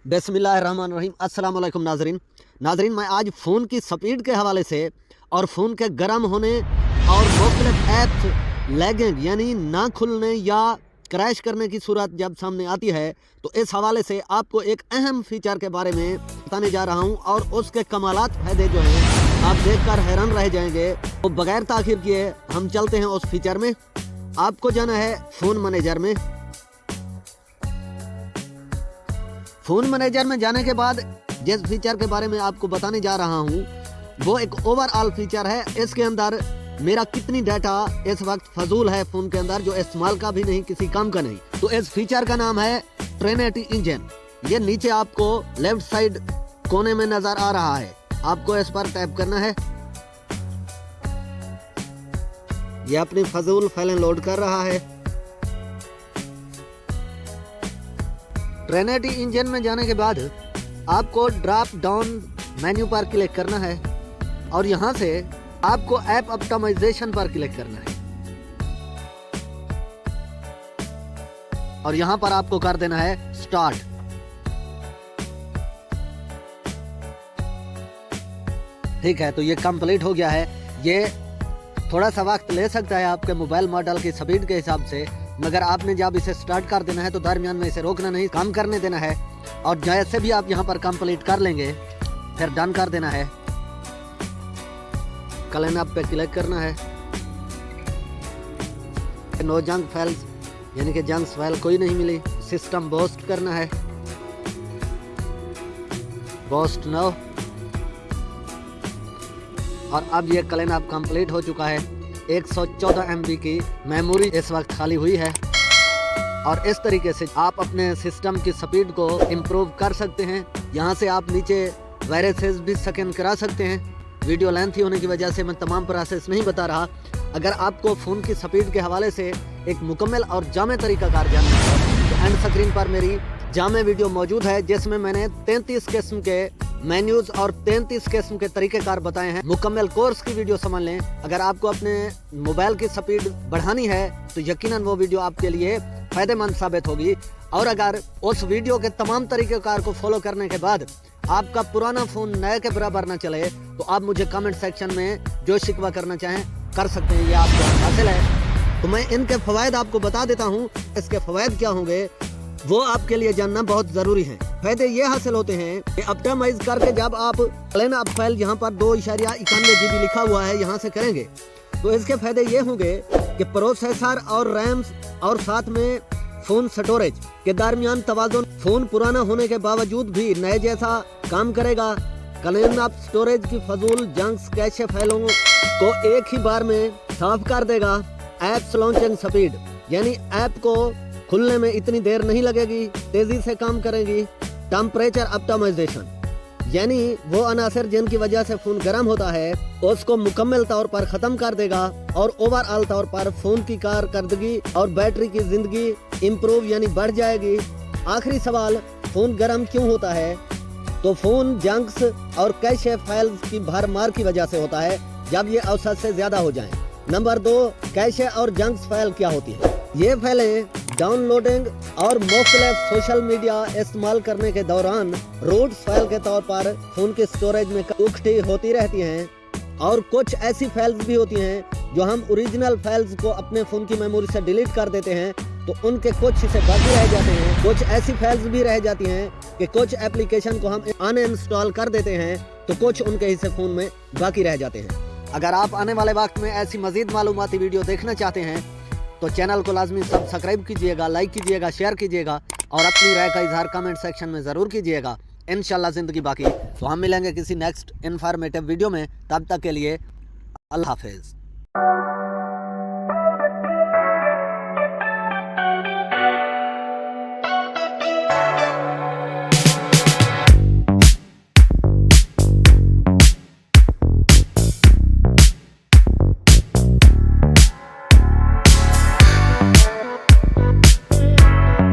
बिस्मिल्लाहिर्रहमानिर्रहीम। अस्सलाम वालेकुम नाजरीन, मैं आज फ़ोन की स्पीड के हवाले से और फ़ोन के गर्म होने और मुख्तलिफ ऐप्स लैगिंग यानी ना खुलने या क्रैश करने की सूरत जब सामने आती है तो इस हवाले से आपको एक अहम फीचर के बारे में बताने जा रहा हूं और उसके कमालात फ़ायदे जो हैं आप देखकर हैरान रह जाएंगे। तो बगैर ताख़ीर किए हम चलते हैं उस फीचर में। आपको जाना है फ़ोन मैनेजर में। फ़ोन मैनेजर में जाने के बाद जिस फीचर के बारे में आपको बताने जा रहा हूं वो एक ओवरऑल फीचर है। इसके अंदर मेरा कितनी डाटा इस वक्त फजूल है फ़ोन के अंदर, जो इस्तेमाल का भी नहीं, किसी काम का नहीं। तो इस फीचर का नाम है ट्रिनिटी इंजन। ये नीचे आपको लेफ्ट साइड कोने में नज़र आ रहा है, आपको इस पर टैप करना है। ये अपनी फजूल फाइलें लोड कर रहा है। ट्रिनिटी इंजन में जाने के बाद आपको ड्रॉप डाउन मेन्यू पर क्लिक करना है और यहाँ से आपको ऐप ऑप्टिमाइजेशन पर क्लिक करना है और यहाँ पर आपको कर देना है स्टार्ट। ठीक है, तो ये कंप्लीट हो गया है। ये थोड़ा सा वक्त ले सकता है आपके मोबाइल मॉडल की स्पीड के हिसाब से, मगर आपने जब इसे स्टार्ट कर देना है तो दरमियान में इसे रोकना नहीं, काम करने देना है। और जैसे भी आप यहाँ पर कंप्लीट कर लेंगे फिर डन कर देना है। क्लीन अप पे क्लिक करना है। नो जंक फाइल्स यानी कि जंक फाइल कोई नहीं मिली। सिस्टम बूस्ट करना है, बूस्ट नो। और अब ये क्लीन अप कंप्लीट हो चुका है। 114 MB की मेमोरी इस वक्त खाली हुई है और इस तरीके से आप अपने सिस्टम की स्पीड को इम्प्रूव कर सकते हैं। यहाँ से आप नीचे वायरसेस भी स्कैन करा सकते हैं। वीडियो लेंथी होने की वजह से मैं तमाम प्रोसेस नहीं बता रहा। अगर आपको फ़ोन की स्पीड के हवाले से एक मुकम्मल और जामे तरीक़ाकार जानना है तो एंड स्क्रीन पर मेरी जामे वीडियो मौजूद है जिसमें मैंने 33 किस्म के मेन्यूज़ और 33 किस्म के तरीक़ेकार बताए हैं। मुकम्मल कोर्स की वीडियो समझ लें। अगर आपको अपने मोबाइल की स्पीड बढ़ानी है तो यकीनन वो वीडियो आपके लिए फ़ायदेमंद साबित होगी। और अगर उस वीडियो के तमाम तरीक़ेकार को फॉलो करने के बाद आपका पुराना फ़ोन नए के बराबर न चले तो आप मुझे कमेंट सेक्शन में जो शिकवा करना चाहें कर सकते हैं, ये आपको हासिल है। तो मैं इनके फ़वाइद आपको बता देता हूँ। इसके फ़वाइद क्या होंगे वो आपके लिए जानना बहुत ज़रूरी है। फ़ायदे ये हासिल होते हैं कि ऑप्टिमाइज करके जब आप क्लीन अप फाइल यहाँ पर 2.91 GB लिखा हुआ है यहाँ से करेंगे तो इसके फ़ायदे ये होंगे कि प्रोसेसर और रैम्स और साथ में फ़ोन स्टोरेज के दरमियान तवाज़ुन, फ़ोन पुराना होने के बावजूद भी नए जैसा काम करेगा। क्लीन अप स्टोरेज की फजूल जंक्स कैशे फाइलों को एक ही बार में साफ कर देगा। ऐप्स लॉन्चिंग स्पीड यानी ऐप को खुलने में इतनी देर नहीं लगेगी, तेज़ी से काम करेगी। टेम्परेचर ऑप्टिमाइजेशन यानी वो अनासर जिनकी वजह से फ़ोन गर्म होता है उसको मुकम्मल तौर पर ख़त्म कर देगा और ओवरऑल तौर पर फ़ोन की कारकर्दगी और बैटरी की ज़िंदगी इम्प्रूव यानी बढ़ जाएगी। आखिरी सवाल, फ़ोन गर्म क्यों होता है? तो फ़ोन जंक्स और कैशे फाइल्स की भरमार की वजह से होता है जब ये औसत से ज़्यादा हो जाएं। नंबर 2, कैशे और जंक्स फाइल क्या होती है? ये फाइलें डाउनलोडिंग और मुख्तलिफ सोशल मीडिया इस्तेमाल करने के दौरान रूट्स फाइल के तौर पर फ़ोन के स्टोरेज में इकट्ठी होती रहती हैं। और कुछ ऐसी फाइल्स भी होती हैं जो हम ओरिजिनल फाइल्स को अपने फ़ोन की मेमोरी से डिलीट कर देते हैं तो उनके कुछ हिस्से बाकी रह जाते हैं। कुछ ऐसी फाइल्स भी रह जाती हैं कि कुछ एप्लीकेशन को हम अनइंस्टॉल कर देते हैं तो कुछ उनके हिस्से फ़ोन में बाकी रह जाते हैं। अगर आप आने वाले वक्त में ऐसी मज़ीद मालूमाती वीडियो देखना चाहते हैं तो चैनल को लाजमी सब्सक्राइब कीजिएगा, लाइक कीजिएगा, शेयर कीजिएगा और अपनी राय का इजहार कमेंट सेक्शन में ज़रूर कीजिएगा। इंशाल्लाह ज़िंदगी बाकी। तो हम मिलेंगे किसी नेक्स्ट इन्फॉर्मेटिव वीडियो में। तब तक के लिए अल्लाह हाफिज़।